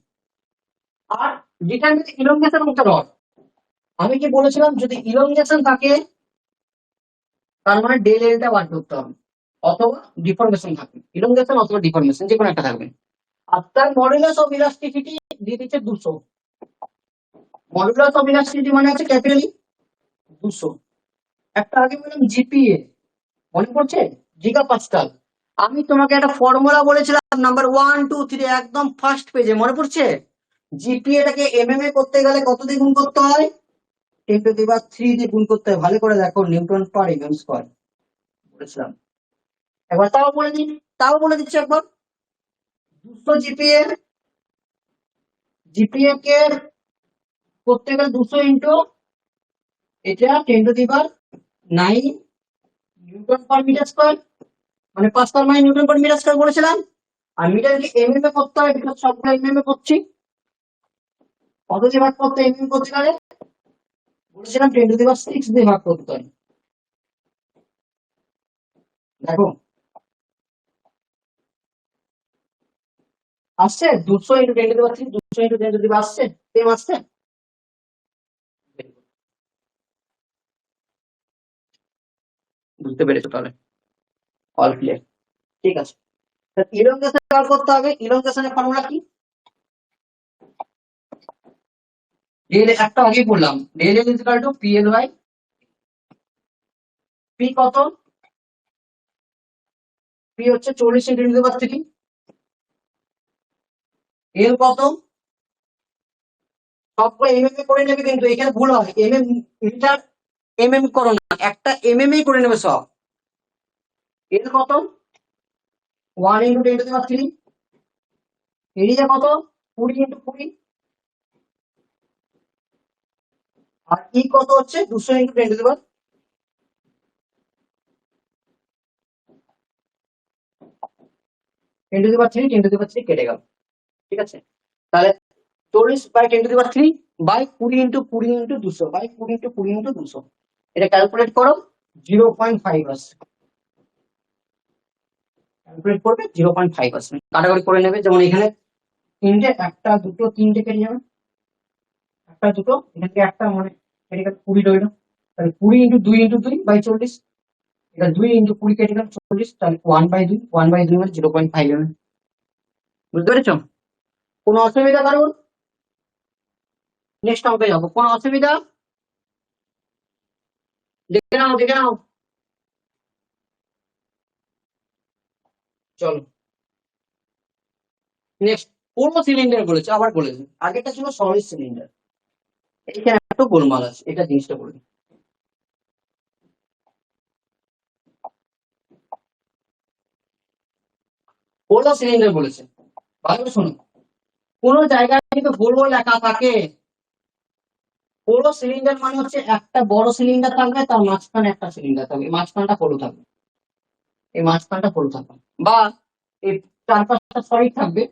[SPEAKER 1] আর যেটা ইলংগেশন একটা রড, আমি কি বলেছিলাম যদি ইলংগেশন থাকে তার মানে ডেল এলটা বার করতে হবে, অথবা ডিফরমেশন থাকবে, ইলংগেশন অথবা ডিফরমেশন যে কোনো একটা থাকবে। আর তার মডুলাস অফ ইলাস্টিসিটি দিয়ে দিচ্ছে 200। মডুলাস অফ ইলাস্টিসিটি মানে আছে ক্যাপিটাল ই, 200। একটা আগে বললাম জিপিএ, মনে পড়ছে? জিগা পাস্কাল। আমি তোমাকে একটা ফর্মুলা বলেছিলাম নাম্বার 1 2 3 একদম ফার্স্ট পেজে, মনে পড়ছে? জিপিএটাকে এমএম এ করতে গেলে কত দিয়ে গুণ করতে হয়? 10⁻³ দিয়ে গুণ করতে হয়। ভালো করে দেখো, নিউটন পার এমএম স্কয়ার বলেছিলাম। একবার তাও বলে দিচ্ছি একবার। 200 জিপিএ, জিপিএ কে করতে গেলে 200 ইন্টু এটা 10⁹ নিউটন পার মিটার স্কয়ার, মানে পাস্কাল মানে নিউটন পার মিটার স্কয়ার বলেছিলাম। আর মিটারকে এমএম এ করতে হয়, এটা সবগুলো এমএম এ করছি। কত দিয়ে ভাগ করতে এমএম করতে গেলে বলেছিলাম 10⁶ দিয়ে ভাগ করতে হয়। দেখো আসছে 200 ইন্টু 10⁻³ 200 ইন্টু 10⁻³ আসছে, সেম আসছে। বুঝতে পেরেছো তাহলে? অল ক্লিয়ার, ঠিক আছে। ইলংগেশন বার করতে হবে। ইলংগেশনের ফর্মুলা কি? ডেল একটা আগেই বললাম, del L equal to PL by P. কত? পি হচ্ছে 40 ইন্টু 10⁻³। এল কত? সবগুলো এমএম এ করে নেবে, কিন্তু এখানে ভুল হয়, এমএম মিটার এমএম করো না, একটা এমএম এই করে নেবে সব। এল কত? 1 ইন্টু 10⁻³। এরিয়া কত? 20 ইন্টু 20। আর ই কত হচ্ছে? 200 ইন্টু 10⁻³ 10⁻³ কেটে গেল, ঠিক আছে। তাহলে 40/10⁻³ by 20 into 20 into 200 by 20 into 20 into 200, এটা ক্যালকুলেট করো, 0.5 আসছে। ক্যালকুলেট করবে 0.5 আসবে, কাটাকাটি করে নেবে। যেমন এখানে তিনটে, একটা দুটো তিনটে কেটে যাবে, একটা দুটো এখানে একটা, মানে কেটে গেল 20 রইলো। তাহলে 20 ইন্টু 2 ইন্টু 2 বাই 40, এটা 2 ইন্টু 20 কেটে গেল 40, তাহলে 1/2, 1/2 মানে 0.5 হবে। বুঝতে পেরেছো? কোনো অসুবিধা কারণ? নেক্সট অঙ্কে যাবো, কোনো অসুবিধা? দেখে নাও দেখে নাও, চলো নেক্সট। পুরো সিলিন্ডার বলেছে, আবার বলেছে, আগেটা ছিল সলিড সিলিন্ডার। এখানে একটু গোলমাল আছে, এটা জিনিসটা বলে দিই। পুরো সিলিন্ডার বলেছে, ভালো করে শোনো। কোন জায়গায় কিন্তু গোল গোল লেখা থাকে, পুরো সিলিন্ডার মানে হচ্ছে একটা বড় সিলিন্ডার থাকবে, তার মাঝখানে একটা সিলিন্ডার থাকবে, মাঝখানটা পুরো থাকবে, এই মাঝখানটা পুরো থাকবে, বা এই চারপাশটা সলিড থাকবে,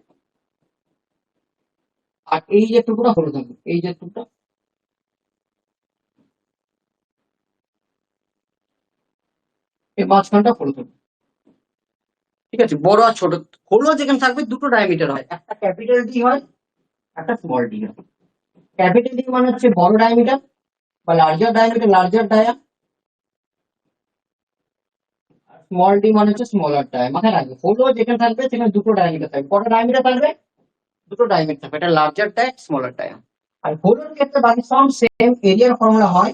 [SPEAKER 1] আর এই যে টুকরোটা পুরো থাকবে, এই যে টুকরো, এই মাঝখানটা পুরো থাকবে, ঠিক আছে। বড় আর ছোট হলো যেখানে থাকবে, দুটো ডায়ামিটার হয়, একটা ক্যাপিটাল ডি হয়, একটা স্মল ডি হয়। ক্যাপিটাল ডি মানে হচ্ছে বড় ডায়ামিটার বা larger diameter, larger dia. Small D মানে হচ্ছে স্মলার ডায়া। মাথায় রাখবে, হলো যেখানে থাকবে সেখানে দুটো ডায়ামিটার থাকবে। কটা ডায়ামিটার থাকবে? দুটো ডায়ামিটার থাকবে, এটা লার্জার ডায়া, স্মলার ডায়া। আর হোলের ক্ষেত্রে বাকি সব সেম, এরিয়ার ফর্মুলা হয়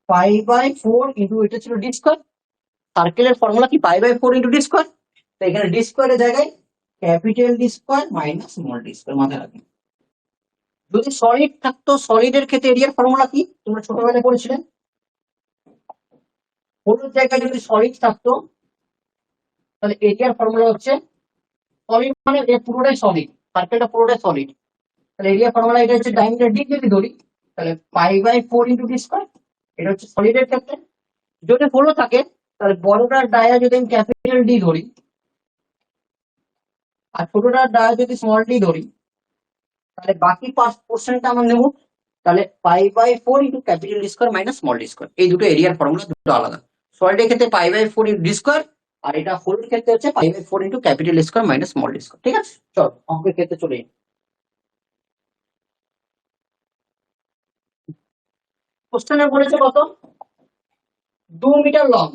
[SPEAKER 1] π/4 ইন্টু, এটা ছিল ডি স্কয়ার। সার্কেলের ফর্মুলা কি? π/4 ইন্টু ডি স্কয়ার। তো এখানে ডি স্কয়ারের জায়গায় capital D square minus small D square, মাথায় রাখবে। যদি সলিড থাকতো, সলিডের ক্ষেত্রে এরিয়ার ফর্মুলা কি তোমরা ছোটবেলায় পড়েছিলে? হলুদ জায়গায় যদি সলিড থাকতো, তাহলে এরিয়ার ফর্মুলা হচ্ছে, সলিড মানে পুরোটাই সলিড, সার্কেলটা পুরোটাই সলিড, তাহলে এরিয়া ফর্মুলা এটা হচ্ছে ডায়ামিটার ডি যদি ধরি, তাহলে π/4 ইন্টু ডি স্কয়ার। এটা হচ্ছে সলিডের ক্ষেত্রে। যদি হলো থাকে, তাহলে বড়টার ডায়া যদি আমি ক্যাপিটাল ডি ধরি, আর ছোটটার ডায়া যদি স্মল ডি ধরি, তাহলে বাকি পোর্শনটা আমরা নেব। তাহলে π/4 into capital D square minus small D square, এই দুটো এরিয়ার ফর্মুলা, দুটো আলাদা। সলিডের ক্ষেত্রে π/4 ইন্টু ডি স্কয়ার, আর এটা হোলের ক্ষেত্রে হচ্ছে 5/4 into capital square minus small square. ঠিক আছে, চল অঙ্কের ক্ষেত্রে চলে যাই। কোশ্চেনে বলেছে কত, 2 metre long,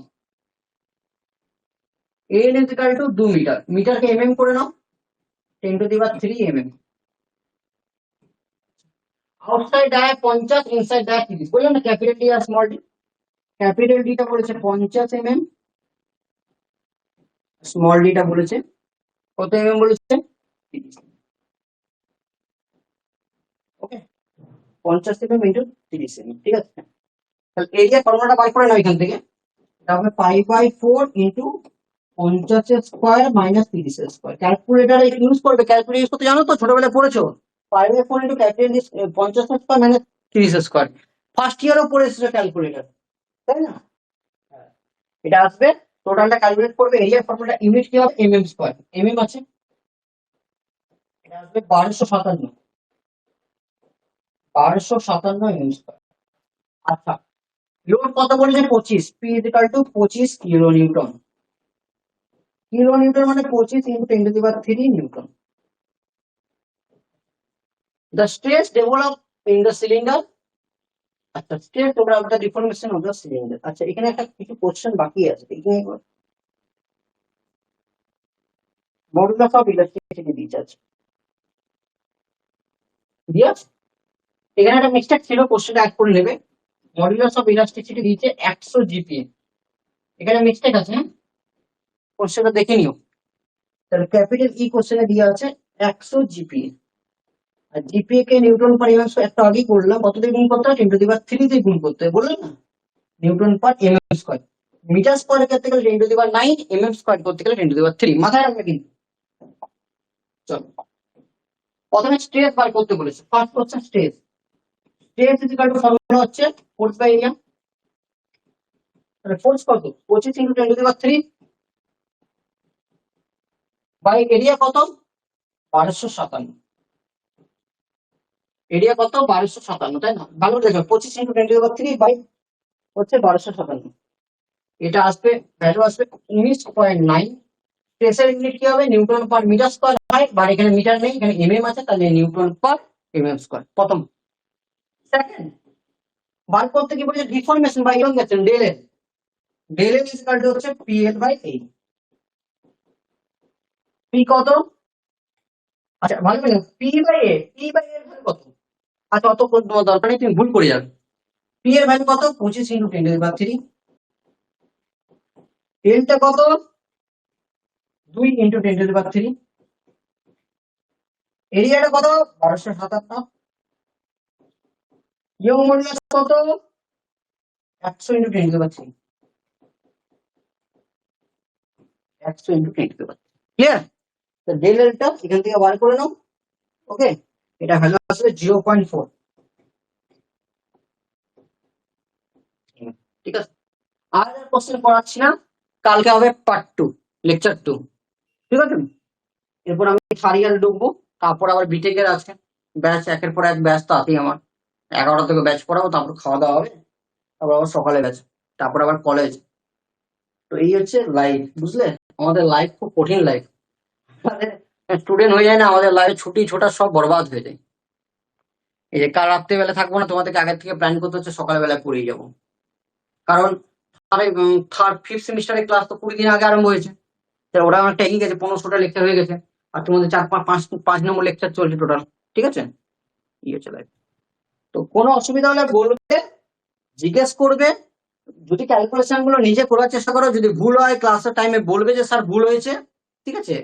[SPEAKER 1] n is equal to 2 metre, মিটারকে mm করে নাও, 10⁻³ mm। Outside dia 50, inside dia 30, বললাম না ক্যাপিটাল ডি আর স্মল ডি। ক্যাপিটাল ডিটা বলেছে 50 mm, স্মল ডিটা বলেছে কত mm বলেছে, 30। ওকে, 50 mm ইন্টু 30 mm। ঠিক আছে, তাহলে এরিয়া ফর্মুলাটা বার করে নাও এখান থেকে। তাহলে 5/4 into 50 square minus 30 square. Calculator use করবে, ক্যালকুলেটর ইউজ করতে জানো তো, ছোটবেলায় পড়েছো। 5/4 into capital 50 square minus 30 square, first ইয়ারও পড়েছিল ক্যালকুলেটর, তাই না? এটা আসবে, টোটালটা ক্যালকুলেট করবে, এরিয়া ফর্মুলা ইউনিট কি হবে, mm স্কোয়ার, mm আছে, এটা আসবে 1257, 1257 mm স্কোয়ার। আচ্ছা, লোড কত বলেছে, 25, P is equal to 25 kilo Newton. Kilo Newton মানে 25 into 10⁻³ Newton. The stress developed in the cylinder, আচ্ছা stress developed the deformation of the cylinder। আচ্ছা এখানে একটা কিছু কোশ্চেন বাকি আছে, এখানে মডুলাস অফ ইলাস্টিসিটি দিয়েছে, আছে দিয়েছ, এখানে একটা মিস্টেক ছিল, কোশ্চেনটা অ্যাড করে নেবে। মডুলাস অফ ইলাস্টিসিটি দিয়েছে 100 জিপিএ, এখানে মিস্টেক আছে, কোশ্চেনটা দেখে নিও। তাহলে ক্যাপিটাল ই কোশ্চেনে দিয়ে আছে 100 জিপিএ, আর জিপিএ কে নিউটন পার এমএম স্কয়ার, একটা আগেই করলাম, কত দিয়ে গুণ করতে হয়, 10⁻³ দিয়ে গুণ করতে হয়, বললাম না, newton per MM square. Metre square করতে গেলে 10⁹, এমএম স্কয়ার করতে গেলে 10⁻³, মাথায় রাখবে কিন্তু। চলো প্রথমে স্ট্রেস বার করতে বলেছে, ফার্স্ট হচ্ছে stress. Stress is equal to formula হচ্ছে ফোর্স বাই এরিয়া। তাহলে ফোর্স কত, 25 ইনটু 10⁻³ বাই এরিয়া কত, 1257, এরিয়া কত, 1257, তাই না? ভালো দেখো, 25 ইনটু 10⁻³ বাই হচ্ছে 1257, এটা আসবে, ভ্যালু আসবে 19.9। প্রেসার ইউনিট কি হবে, নিউটন পার মিটার স্কয়ার হয়, বাট এখানে মিটার নেই, এখানে এমএম আছে, তাহলে নিউটন পার এমএম স্কয়ার। প্রথম। সেকেন্ড, বার করতে কি বলেছে, deformation by elongation, del L, del L is equal to হচ্ছে পিএল বাই এ। পি কত, আচ্ছা ভালো করে P by A, P by এর ভ্যালু কত, আচ্ছা অত তোমার দরকার নেই, তুমি ভুল করে যাবে। পি এর ভ্যালু কত, 25 ইনটু 10⁻³, এলটা কত, 2 ইনটু 10⁻³, এরিয়াটা কত, 1257, ইয়ং মডুলাস কত, 100 ইনটু 10⁻³, 100 ইনটু 10⁻³। ক্লিয়ার? তো ডেল এলটা এখান থেকে বার করে নাও। ওকে, এটা ভ্যালু আসবে 0.4। ঠিক আছে, আর কোশ্চেন পড়াচ্ছি না, কালকে হবে পার্ট 2, লেকচার 2। ঠিক আছে, এরপর আমি থার্ড ইয়ারে ঢুকবো, তারপর আবার বিটেকের আছে ব্যাচ, একের পর এক ব্যাচ তো আছেই আমার, 11টা থেকে ব্যাচ পড়াবো, তারপর খাওয়া দাওয়া হবে, তারপর আবার সকালে ব্যাচ, তারপর আবার কলেজ। তো এই হচ্ছে লাইফ, বুঝলে, আমাদের লাইফ খুব কঠিন লাইফ, স্টুডেন্ট হয়ে যায় না, আমাদের লাইফে ছুটি ছোটা সব বরবাদ হয়ে যায়। এই যে কাল রাত্রেবেলা থাকবো না, তোমাদেরকে আগের থেকে প্ল্যান করতে হচ্ছে, সকালবেলা পড়েই যাবো, কারণ থার্ড ফিফথ সেমিস্টারের ক্লাস তো 20 দিন আগে আরম্ভ হয়েছে, ওরা অনেকটা এগিয়ে গেছে, 15-16টা লেকচার হয়ে গেছে, আর তোমাদের 4-5 নম্বর লেকচার চলছে টোটাল। ঠিক আছে, এই হচ্ছে লাইফ। তো কোনো অসুবিধা হলে বলবে, জিজ্ঞেস করবে, যদি ক্যালকুলেশন গুলো নিজে করার চেষ্টা করো, যদি ভুল হয় ক্লাসের টাইমে বলবে যে স্যার ভুল হয়েছে। ঠিক আছে,